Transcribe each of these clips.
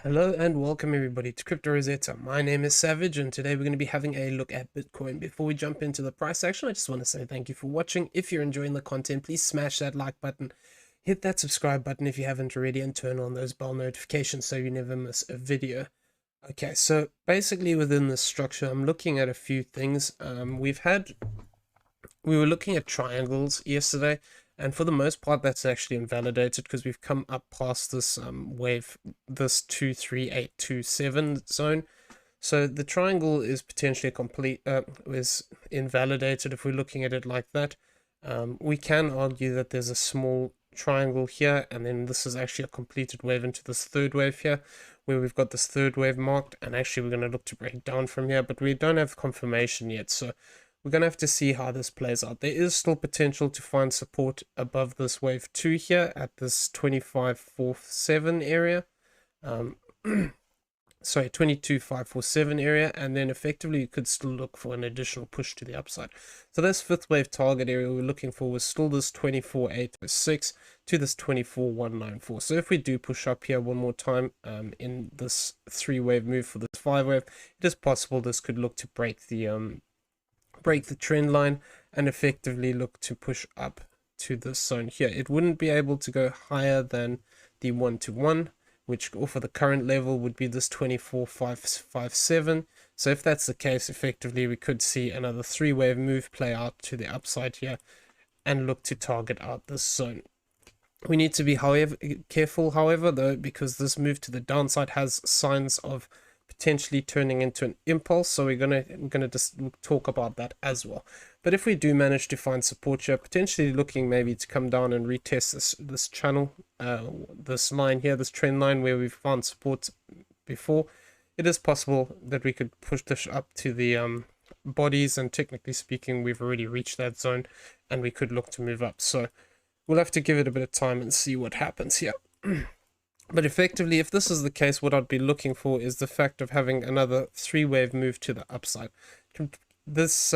Hello and welcome everybody to Crypto Rosetta. My name is Savage and today we're going to be having a look at Bitcoin. Before we jump into the price action, I just want to say thank you for watching. If you're enjoying the content, please smash that like button, hit that subscribe button if you haven't already, and turn on those bell notifications so you never miss a video. Okay, so basically within this structure, I'm looking at a few things. We were looking at triangles yesterday, and for the most part that's actually invalidated because we've come up past this wave, this 23827 zone. So the triangle is potentially is invalidated if we're looking at it like that. We can argue that there's a small triangle here, and then this is actually a completed wave into this third wave here, where we've got this third wave marked, and actually we're going to look to break down from here, but we don't have confirmation yet, so we're going to have to see how this plays out. There is still potential to find support above this wave 2 here at this 2547 area. Sorry, 22547 area, and then effectively you could still look for an additional push to the upside. So this fifth wave target area we're looking for was still this 24806 to this 24194. So if we do push up here one more time in this 3-wave move for this 5-wave, it is possible this could look to break the trend line and effectively look to push up to this zone here. It wouldn't be able to go higher than the 1-to-1, which off of the current level would be this 24557. So if that's the case, effectively we could see another 3-wave move play out to the upside here and look to target out this zone. We need to be careful however though, because this move to the downside has signs of potentially turning into an impulse, so we're gonna just talk about that as well. But if we do manage to find support here, potentially looking maybe to come down and retest this channel, this line here, this trend line where we've found support before, it is possible that we could push this up to the bodies, and technically speaking we've already reached that zone and we could look to move up. So we'll have to give it a bit of time and see what happens here. But effectively, if this is the case, what I'd be looking for is the fact of having another 3-wave move to the upside. This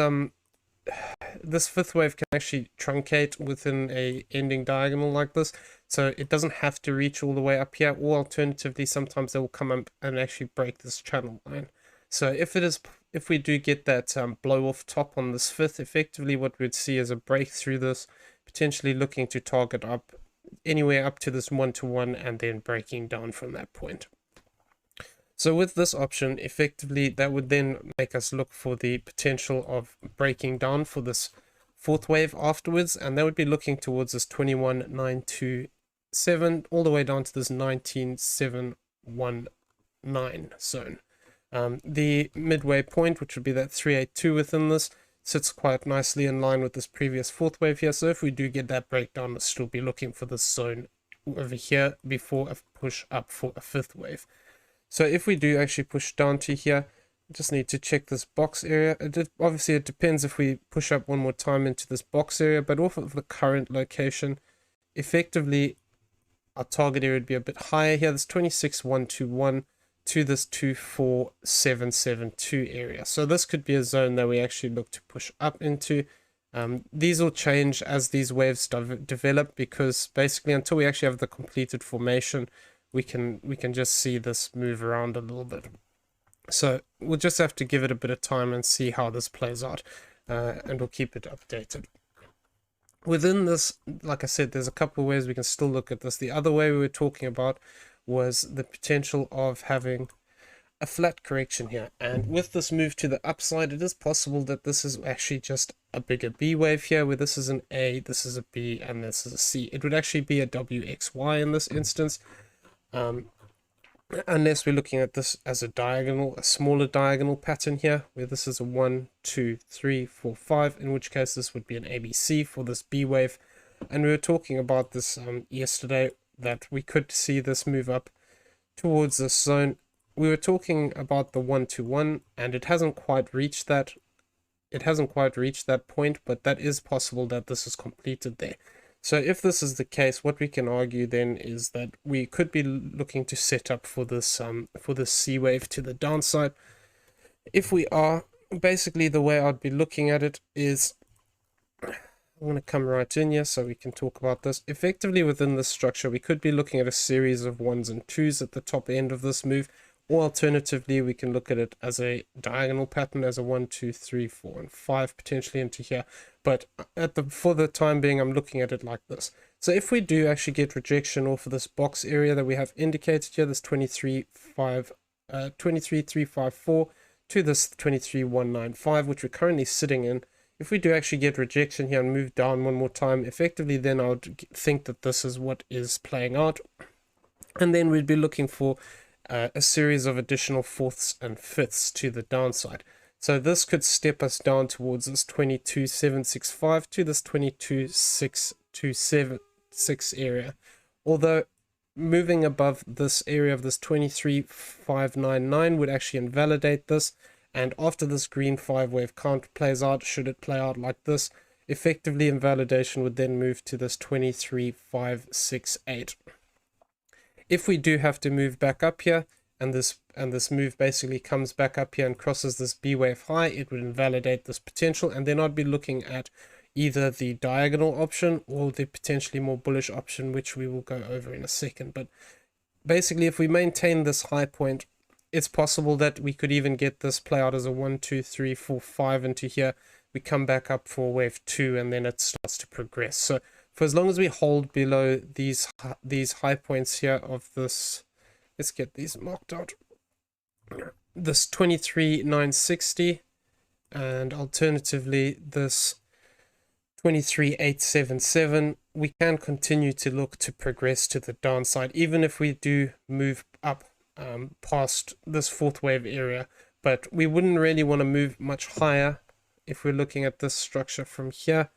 fifth wave can actually truncate within a ending diagonal like this, so it doesn't have to reach all the way up here, or alternatively sometimes they will come up and actually break this channel line. So if we do get that blow off top on this fifth, effectively what we'd see is a break through this, potentially looking to target up anywhere up to this 1-to-1 and then breaking down from that point. So with this option, effectively that would then make us look for the potential of breaking down for this fourth wave afterwards, and that would be looking towards this 21927 all the way down to this 19719 zone. The midway point, which would be that 382 within this, sits quite nicely in line with this previous fourth wave here. So if we do get that breakdown, we'll still be looking for this zone over here before a push up for a fifth wave. So if we do actually push down to here, we just need to check this box area. Obviously it depends if we push up one more time into this box area, but off of the current location, effectively our target area would be a bit higher here. This 26121 to this 24772 area. So this could be a zone that we actually look to push up into. These will change as these waves develop, because basically until we actually have the completed formation, we can just see this move around a little bit. So we'll just have to give it a bit of time and see how this plays out, and we'll keep it updated. Within this, like I said, there's a couple of ways we can still look at this. The other way we were talking about was the potential of having a flat correction here, and with this move to the upside, it is possible that this is actually just a bigger B wave here, where this is an A, this is a B, and this is a C. It would actually be a WXY in this instance, unless we're looking at this as a diagonal, a smaller diagonal pattern here, where this is a 1 2 3 4 5, in which case this would be an ABC for this B wave. And we were talking about this yesterday, that we could see this move up towards this zone. We were talking about the 1-to-1, and it hasn't quite reached that. It hasn't quite reached that point, but that is possible that this is completed there. So if this is the case, what we can argue then is that we could be looking to set up for this C wave to the downside. If we are, basically the way I'd be looking at it is I'm going to come right in here so we can talk about this. Effectively within this structure, we could be looking at a series of 1s and 2s at the top end of this move, or alternatively, we can look at it as a diagonal pattern, as a 1, 2, 3, 4, and 5 potentially into here. But for the time being, I'm looking at it like this. So if we do actually get rejection off of this box area that we have indicated here, this 23,354 to this 23,195, which we're currently sitting in. If we do actually get rejection here and move down one more time, effectively then I would think that this is what is playing out. And then we'd be looking for a series of additional 4ths and 5ths to the downside. So this could step us down towards this 22,765 to this 22,627 area. Although moving above this area of this 23,599 would actually invalidate this. And after this green 5-wave count plays out, should it play out like this, effectively invalidation would then move to this 23,568. If we do have to move back up here, and this move basically comes back up here and crosses this B wave high, it would invalidate this potential, and then I'd be looking at either the diagonal option or the potentially more bullish option, which we will go over in a second. But basically, if we maintain this high point, it's possible that we could even get this play out as a 1, 2, 3, 4, 5 into here. We come back up for wave 2, and then it starts to progress. So for as long as we hold below these high points here of this, let's get these marked out, this 23,960, and alternatively this 23,877, we can continue to look to progress to the downside, even if we do move up past this 4th wave area. But we wouldn't really want to move much higher. If we're looking at this structure from here,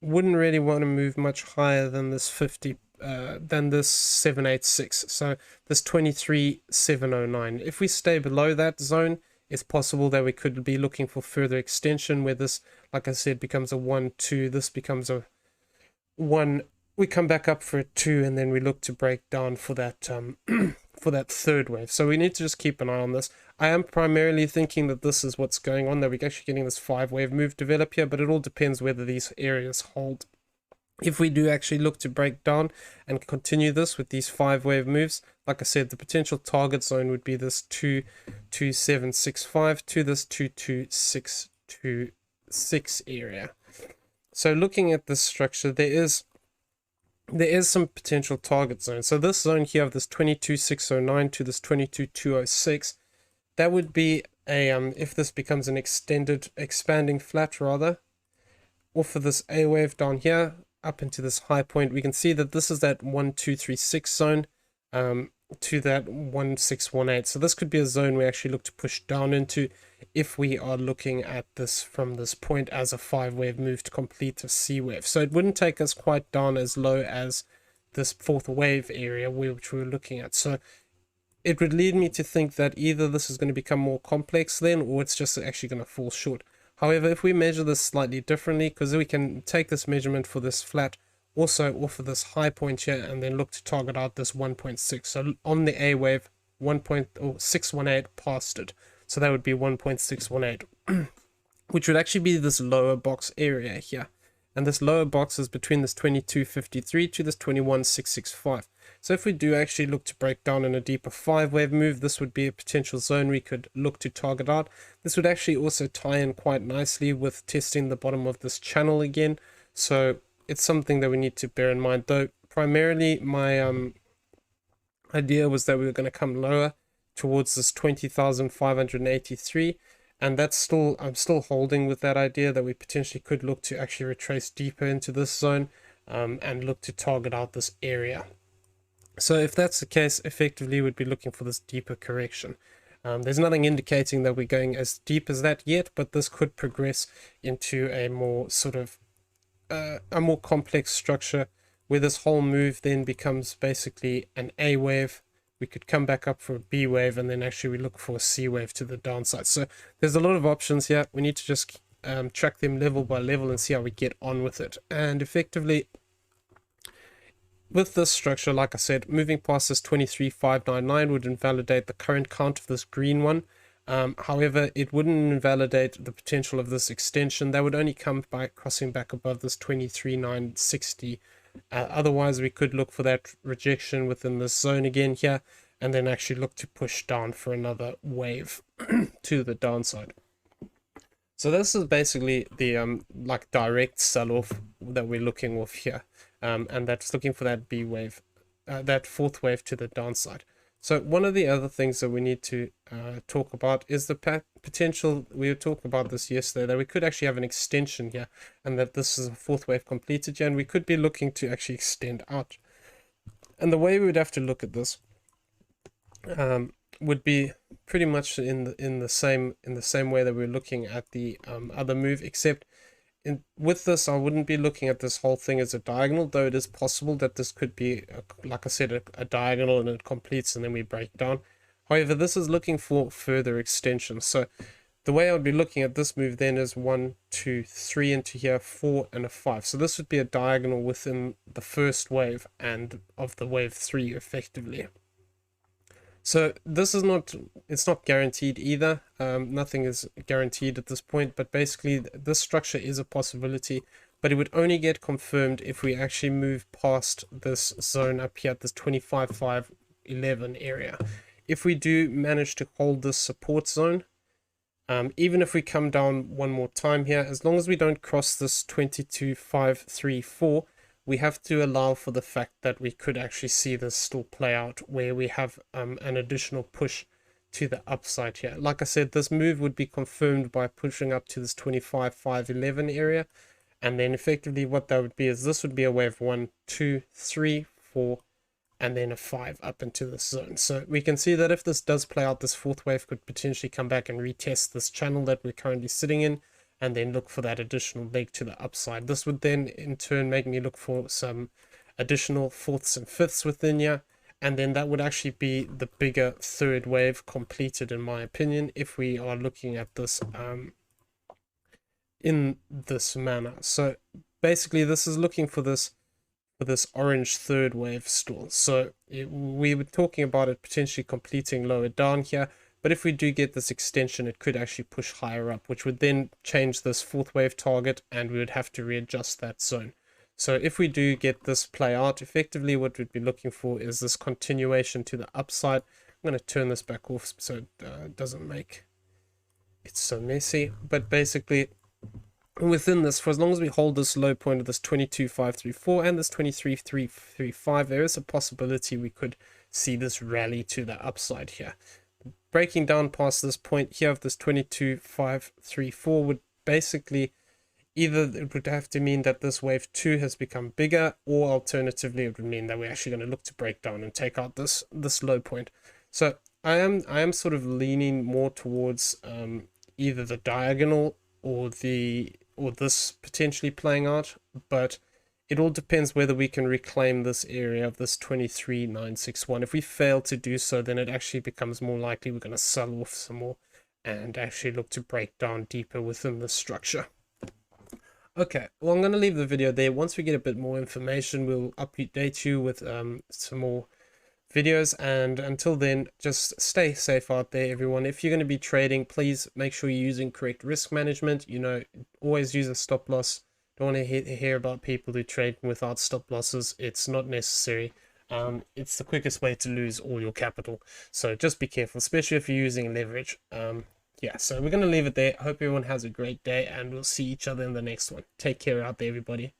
wouldn't really want to move much higher than this 786, so this 23,709. If we stay below that zone, it's possible that we could be looking for further extension, where this, like I said, becomes a 1, 2, this becomes a 1, we come back up for a 2, and then we look to break down for that for that 3rd wave. So we need to just keep an eye on this. I am primarily thinking that this is what's going on, that we're actually getting this 5-wave move develop here, but it all depends whether these areas hold. If we do actually look to break down and continue this with these 5-wave moves, like I said, the potential target zone would be this 22765 to this 22626 area. So looking at this structure, there is some potential target zone. So this zone here of this 22,609 to this 22,206, that would be a if this becomes an expanding flat rather, or for this A wave down here up into this high point, we can see that this is that 1236 zone to that 1618. So this could be a zone we actually look to push down into if we are looking at this from this point as a 5-wave move to complete a C wave. So it wouldn't take us quite down as low as this 4th wave area which we were looking at. So it would lead me to think that either this is going to become more complex then, or it's just actually going to fall short. However, if we measure this slightly differently, because we can take this measurement for this flat also off of this high point here, and then look to target out this 1.6. So on the A wave, 1.618 past it. So that would be 1.618, which would actually be this lower box area here. And this lower box is between this 2253 to this 21665. So if we do actually look to break down in a deeper 5-wave move, this would be a potential zone we could look to target out. This would actually also tie in quite nicely with testing the bottom of this channel again. So it's something that we need to bear in mind, though primarily my idea was that we were going to come lower towards this 20,583, and I'm still holding with that idea that we potentially could look to actually retrace deeper into this zone and look to target out this area. So if that's the case, effectively we'd be looking for this deeper correction. There's nothing indicating that we're going as deep as that yet, but this could progress into a more sort of a more complex structure, where this whole move then becomes basically an A wave. We could come back up for a B wave, and then actually we look for a C wave to the downside. So there's a lot of options here. We need to just track them level by level and see how we get on with it. And effectively, with this structure, like I said, moving past this 23,599 would invalidate the current count of this green one. However, it wouldn't invalidate the potential of this extension. That would only come by crossing back above this 23,960. Otherwise, we could look for that rejection within this zone again here, and then actually look to push down for another wave to the downside. So this is basically the like direct sell-off that we're looking with here, and that's looking for that B wave, that fourth wave to the downside. So one of the other things that we need to talk about is the potential. We were talking about this yesterday, that we could actually have an extension here, and that this is a fourth wave completed here, and we could be looking to actually extend out. And the way we would have to look at this would be pretty much in the same way that we're looking at the other move, except with this, I wouldn't be looking at this whole thing as a diagonal, though it is possible that this could be, like I said, a diagonal and it completes and then we break down. However, this is looking for further extension. So the way I would be looking at this move then is 1, 2, 3 into here, 4 and a 5. So this would be a diagonal within the first wave and of the wave 3 effectively. So this is not, it's not guaranteed either. Nothing is guaranteed at this point, but basically this structure is a possibility, but it would only get confirmed if we actually move past this zone up here at this 25,511 area. If we do manage to hold this support zone, even if we come down one more time here, as long as we don't cross this 22,534, we have to allow for the fact that we could actually see this still play out, where we have an additional push to the upside here. Like I said, this move would be confirmed by pushing up to this 25,511 area, and then effectively what that would be is this would be a wave 1, 2, 3, 4, and then a 5 up into this zone. So we can see that if this does play out, this fourth wave could potentially come back and retest this channel that we're currently sitting in, and then look for that additional leg to the upside. This would then in turn make me look for some additional fourths and fifths within here, and then that would actually be the bigger third wave completed, in my opinion, if we are looking at this in this manner. So basically this is looking for this orange third wave still. So we were talking about it potentially completing lower down here, but if we do get this extension, it could actually push higher up, which would then change this fourth wave target, and we would have to readjust that zone. So if we do get this play out, effectively what we'd be looking for is this continuation to the upside. I'm going to turn this back off so it doesn't make it so messy. But basically, within this, for as long as we hold this low point of this 22,534 and this 23,335, there is a possibility we could see this rally to the upside here. Breaking down past this point here of this 22,534 would basically either it would have to mean that this wave 2 has become bigger, or alternatively it would mean that we're actually going to look to break down and take out this low point. So I am sort of leaning more towards either the diagonal or this potentially playing out, but it all depends whether we can reclaim this area of this 23,961. If we fail to do so, then it actually becomes more likely we're going to sell off some more and actually look to break down deeper within the structure. Okay, well, I'm going to leave the video there. Once we get a bit more information, we'll update you with some more videos, and until then, just stay safe out there, everyone. If you're going to be trading, please make sure you're using correct risk management. Always use a stop loss. Don't want to hear about people who trade without stop losses. It's not necessary. It's the quickest way to lose all your capital. So just be careful, especially if you're using leverage. Yeah, so we're going to leave it there. I hope everyone has a great day, and we'll see each other in the next one. Take care out there, everybody.